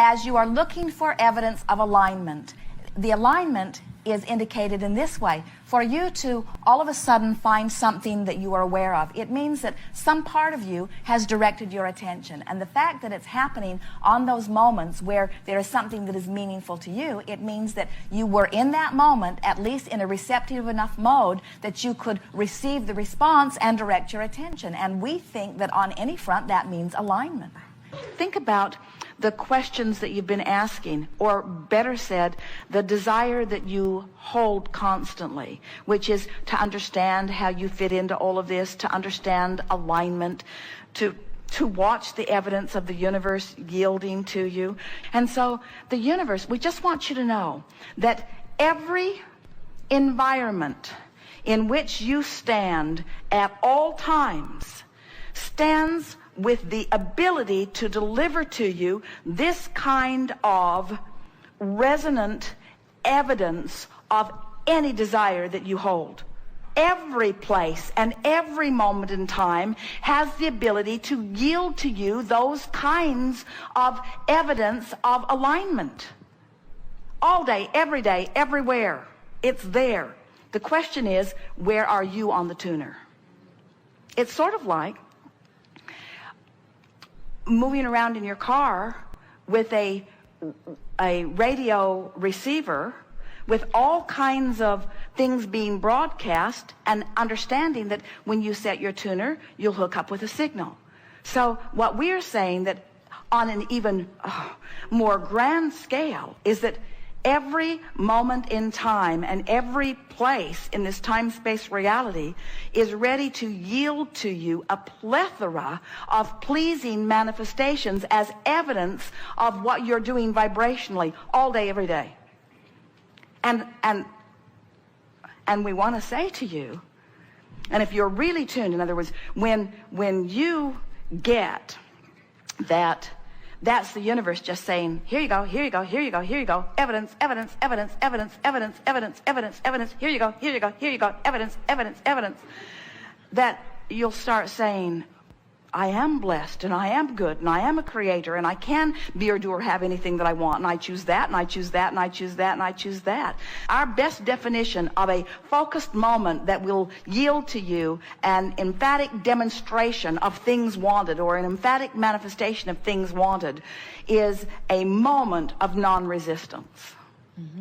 as you are looking for evidence of alignment, the alignment is indicated in this way. For you to all of a sudden find something that you are aware of, it means that some part of you has directed your attention. And the fact that it's happening on those moments where there is something that is meaningful to you, it means that you were in that moment, at least in a receptive enough mode, that you could receive the response and direct your attention. And we think that on any front, that means alignment. Think about the questions that you've been asking, or better said, the desire that you hold constantly, which is to understand how you fit into all of this, to understand alignment, to watch the evidence of the universe yielding to you. And so the universe, we just want you to know that every environment in which you stand at all times stands with the ability to deliver to you this kind of resonant evidence of any desire that you hold. Every place and every moment in time has the ability to yield to you those kinds of evidence of alignment. All day, everywhere. It's there. The question is, where are you on the tuner? It's sort of like moving around in your car with a radio receiver with all kinds of things being broadcast, and understanding that when you set your tuner, you'll hook up with a signal. So what we're saying, that on an even more grand scale, is that every moment in time and every place in this time-space reality is ready to yield to you a plethora of pleasing manifestations as evidence of what you're doing vibrationally all day, every day. And we want to say to you, and if you're really tuned, in other words, when you get that, that's the universe just saying, here you go, here you go, here you go, here you go, evidence, evidence, evidence, evidence, evidence, evidence, evidence, evidence, here you go, here you go, here you go, evidence, evidence, evidence, that you'll start saying, I am blessed, and I am good, and I am a creator, and I can be or do or have anything that I want, and I choose that, and I choose that, and I choose that, and I choose that. Our best definition of a focused moment that will yield to you an emphatic demonstration of things wanted, or an emphatic manifestation of things wanted, is a moment of non-resistance.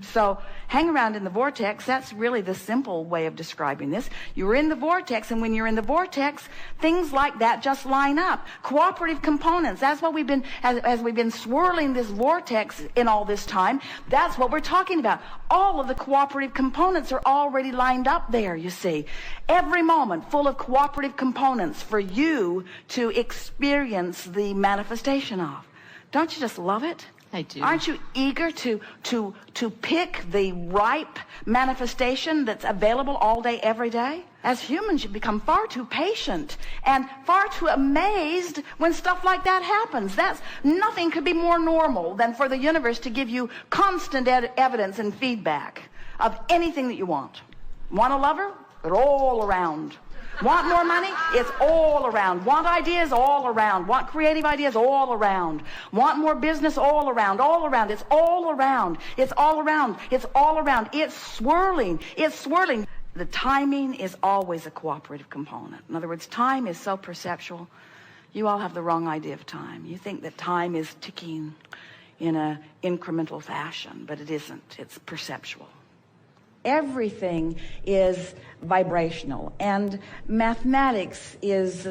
So hang around in the vortex. That's really the simple way of describing this. You're in the vortex, and when you're in the vortex, things like that just line up. Cooperative components. That's what we've been, as we've been swirling this vortex in all this time, that's what we're talking about. All of the cooperative components are already lined up there, you see. Every moment full of cooperative components for you to experience the manifestation of. Don't you just love it? I do. Aren't you eager to pick the ripe manifestation that's available all day, every day? As humans, you become far too patient and far too amazed when stuff like that happens. Nothing could be more normal than for the universe to give you constant evidence and feedback of anything that you want. Want a lover? They're all around. Want more money? It's all around. Want ideas? All around. Want creative ideas? All around. Want more business? All around. All around. It's all around. It's all around. It's all around. It's swirling. It's swirling. The timing is always a cooperative component. In other words, time is so perceptual. You all have the wrong idea of time. You think that time is ticking in an incremental fashion, but it isn't. It's perceptual. Everything is vibrational, and mathematics is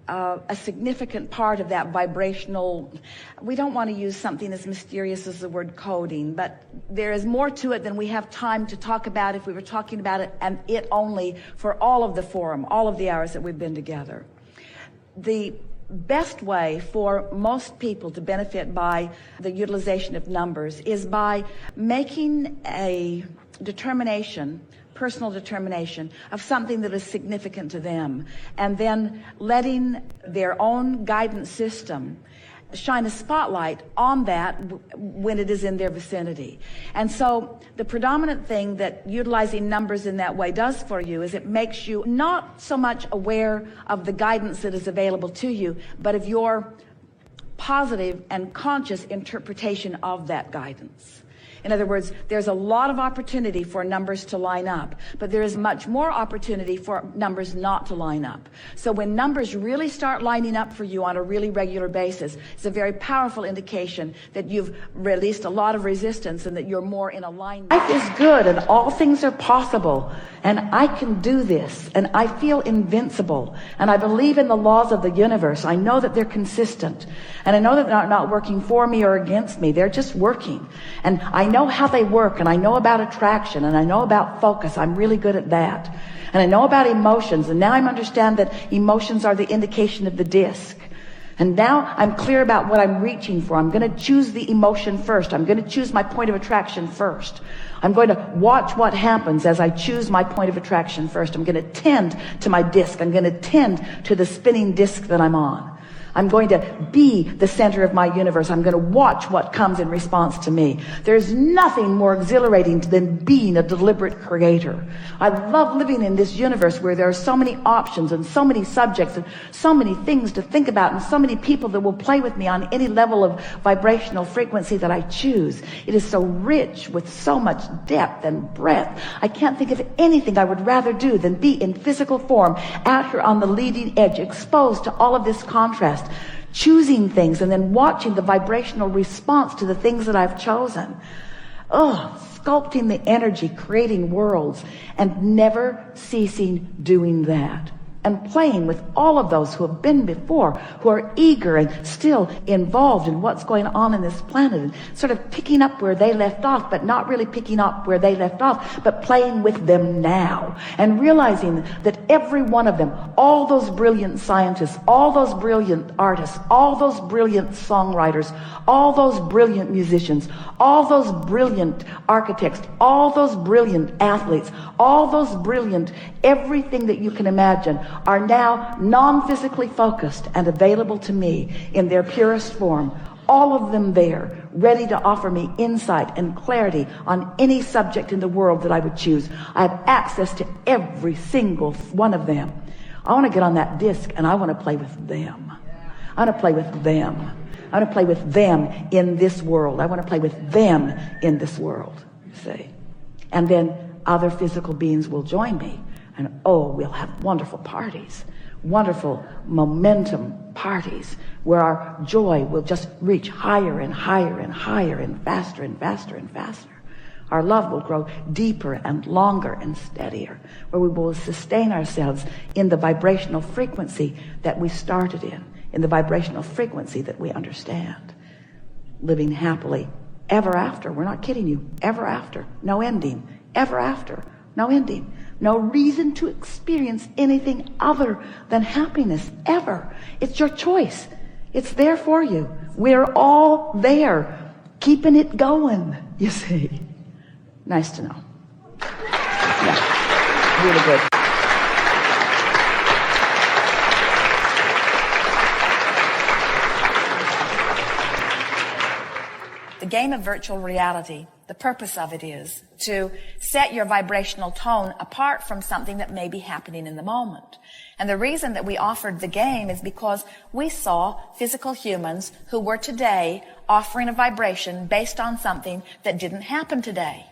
a significant part of that vibrational. We don't want to use something as mysterious as the word coding, but there is more to it than we have time to talk about if we were talking about it, and it only for all of the forum, all of the hours that we've been together. The best way for most people to benefit by the utilization of numbers is by making a determination, personal determination of something that is significant to them, and then letting their own guidance system shine a spotlight on that when it is in their vicinity. And so the predominant thing that utilizing numbers in that way does for you is it makes you not so much aware of the guidance that is available to you, but of your positive and conscious interpretation of that guidance. In other words, there's a lot of opportunity for numbers to line up, but there is much more opportunity for numbers not to line up. So when numbers really start lining up for you on a really regular basis, it's a very powerful indication that you've released a lot of resistance and that you're more in alignment. Life is good and all things are possible, and I can do this, and I feel invincible, and I believe in the laws of the universe. I know that they're consistent, and I know that they're not working for me or against me. They're just working. And I know how they work, and I know about attraction, and I know about focus. I'm really good at that. And I know about emotions, and now I understand that emotions are the indication of the disc. And now I'm clear about what I'm reaching for. I'm going to choose the emotion first. I'm going to choose my point of attraction first. I'm going to watch what happens as I choose my point of attraction first. I'm going to tend to my disc. I'm going to tend to the spinning disc that I'm on. I'm going to be the center of my universe. I'm going to watch what comes in response to me. There's nothing more exhilarating than being a deliberate creator. I love living in this universe where there are so many options and so many subjects and so many things to think about and so many people that will play with me on any level of vibrational frequency that I choose. It is so rich with so much depth and breadth. I can't think of anything I would rather do than be in physical form out here on the leading edge, exposed to all of this contrast, choosing things and then watching the vibrational response to the things that I've chosen. Sculpting the energy, creating worlds, and never ceasing doing that. And playing with all of those who have been before, who are eager and still involved in what's going on in this planet, and sort of picking up where they left off, but not really picking up where they left off, but playing with them now. And realizing that every one of them, all those brilliant scientists, all those brilliant artists, all those brilliant songwriters, all those brilliant musicians, all those brilliant architects, all those brilliant athletes, all those brilliant everything that you can imagine, are now non-physically focused and available to me in their purest form. All of them there, ready to offer me insight and clarity on any subject in the world that I would choose. I have access to every single one of them. I want to get on that disc and I want to play with them. I want to play with them. I want to play with them in this world. I want to play with them in this world, you see. And then other physical beings will join me. And we'll have wonderful parties, wonderful momentum parties where our joy will just reach higher and higher and higher and faster and faster and faster. Our love will grow deeper and longer and steadier, where we will sustain ourselves in the vibrational frequency that we started in the vibrational frequency that we understand. Living happily ever after. We're not kidding you. Ever after. No ending. Ever after. No ending. No reason to experience anything other than happiness, ever. It's your choice. It's there for you. We're all there, keeping it going, you see. Nice to know. Yeah, really good. The game of virtual reality, the purpose of it is to set your vibrational tone apart from something that may be happening in the moment. And the reason that we offered the game is because we saw physical humans who were today offering a vibration based on something that didn't happen today.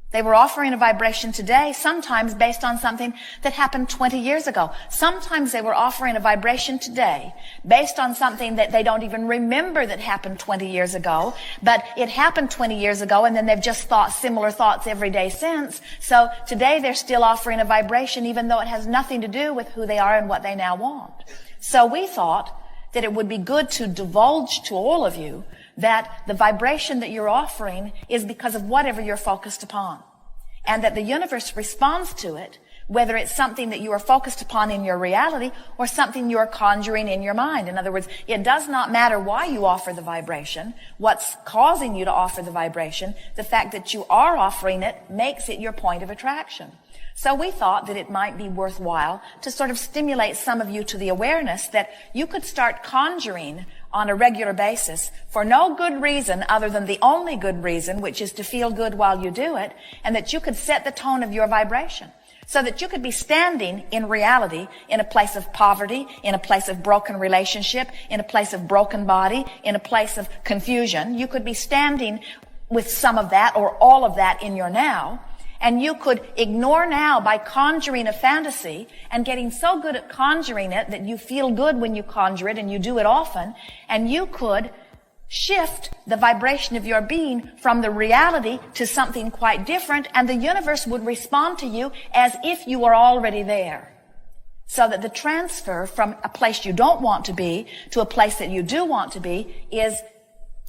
They were offering a vibration today, sometimes based on something that happened 20 years ago. Sometimes they were offering a vibration today based on something that they don't even remember that happened 20 years ago, but it happened 20 years ago and then they've just thought similar thoughts every day since. So today they're still offering a vibration even though it has nothing to do with who they are and what they now want. So we thought that it would be good to divulge to all of you that the vibration that you're offering is because of whatever you're focused upon. And that the universe responds to it, whether it's something that you are focused upon in your reality or something you're conjuring in your mind. In other words, it does not matter why you offer the vibration, what's causing you to offer the vibration. The fact that you are offering it makes it your point of attraction. So we thought that it might be worthwhile to sort of stimulate some of you to the awareness that you could start conjuring on a regular basis for no good reason other than the only good reason, which is to feel good while you do it, and that you could set the tone of your vibration. So that you could be standing in reality in a place of poverty, in a place of broken relationship, in a place of broken body, in a place of confusion. You could be standing with some of that or all of that in your now. And you could ignore now by conjuring a fantasy and getting so good at conjuring it that you feel good when you conjure it and you do it often. And you could shift the vibration of your being from the reality to something quite different, and the universe would respond to you as if you were already there. So that the transfer from a place you don't want to be to a place that you do want to be is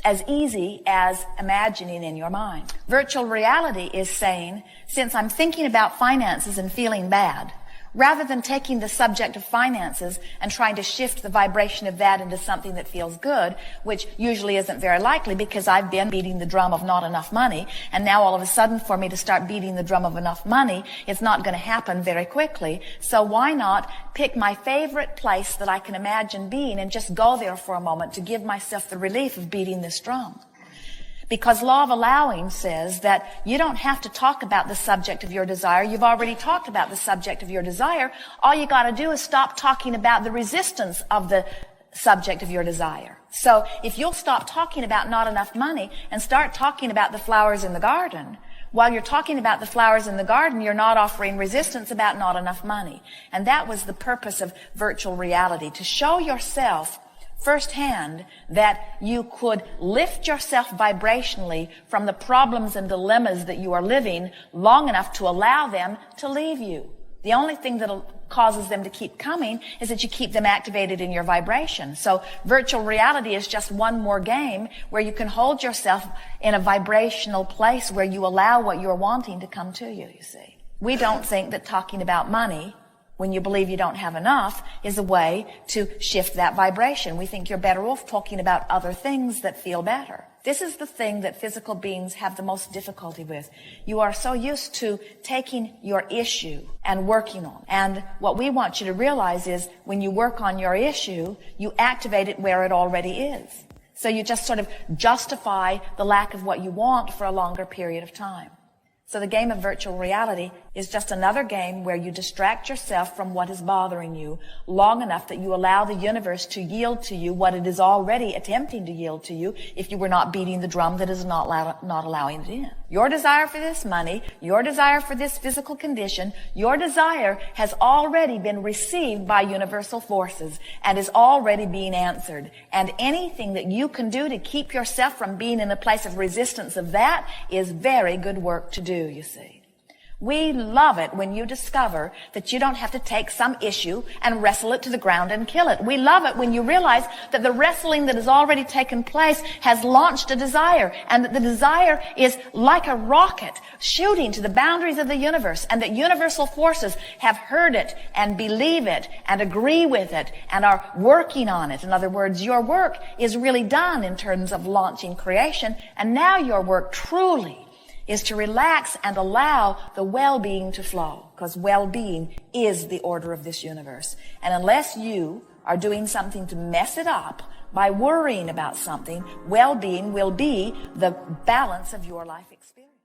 as easy as imagining in your mind. Virtual reality is saying, since I'm thinking about finances and feeling bad, rather than taking the subject of finances and trying to shift the vibration of that into something that feels good, which usually isn't very likely because I've been beating the drum of not enough money, and now all of a sudden for me to start beating the drum of enough money, it's not going to happen very quickly. So why not pick my favorite place that I can imagine being and just go there for a moment to give myself the relief of beating this drum? Because law of allowing says that you don't have to talk about the subject of your desire. You've already talked about the subject of your desire. All you got to do is stop talking about the resistance of the subject of your desire. So if you'll stop talking about not enough money and start talking about the flowers in the garden, while you're talking about the flowers in the garden, you're not offering resistance about not enough money. And that was the purpose of virtual reality, to show yourself firsthand that you could lift yourself vibrationally from the problems and dilemmas that you are living long enough to allow them to leave you. The only thing that causes them to keep coming is that you keep them activated in your vibration. So virtual reality is just one more game where you can hold yourself in a vibrational place where you allow what you're wanting to come to you, you see. We don't think that talking about money when you believe you don't have enough is a way to shift that vibration. We think you're better off talking about other things that feel better. This is the thing that physical beings have the most difficulty with. You are so used to taking your issue and working on it. And what we want you to realize is when you work on your issue, you activate it where it already is. So you just sort of justify the lack of what you want for a longer period of time. So the game of virtual reality is just another game where you distract yourself from what is bothering you long enough that you allow the universe to yield to you what it is already attempting to yield to you if you were not beating the drum that is not allowing it in. Your desire for this money, your desire for this physical condition, your desire has already been received by universal forces and is already being answered. And anything that you can do to keep yourself from being in a place of resistance of that is very good work to do, you see. We love it when you discover that you don't have to take some issue and wrestle it to the ground and kill it. We love it when you realize that the wrestling that has already taken place has launched a desire, and that the desire is like a rocket shooting to the boundaries of the universe, and that universal forces have heard it and believe it and agree with it and are working on it. In other words, your work is really done in terms of launching creation, and now your work truly is to relax and allow the well-being to flow, because well-being is the order of this universe. And unless you are doing something to mess it up by worrying about something, well-being will be the balance of your life experience.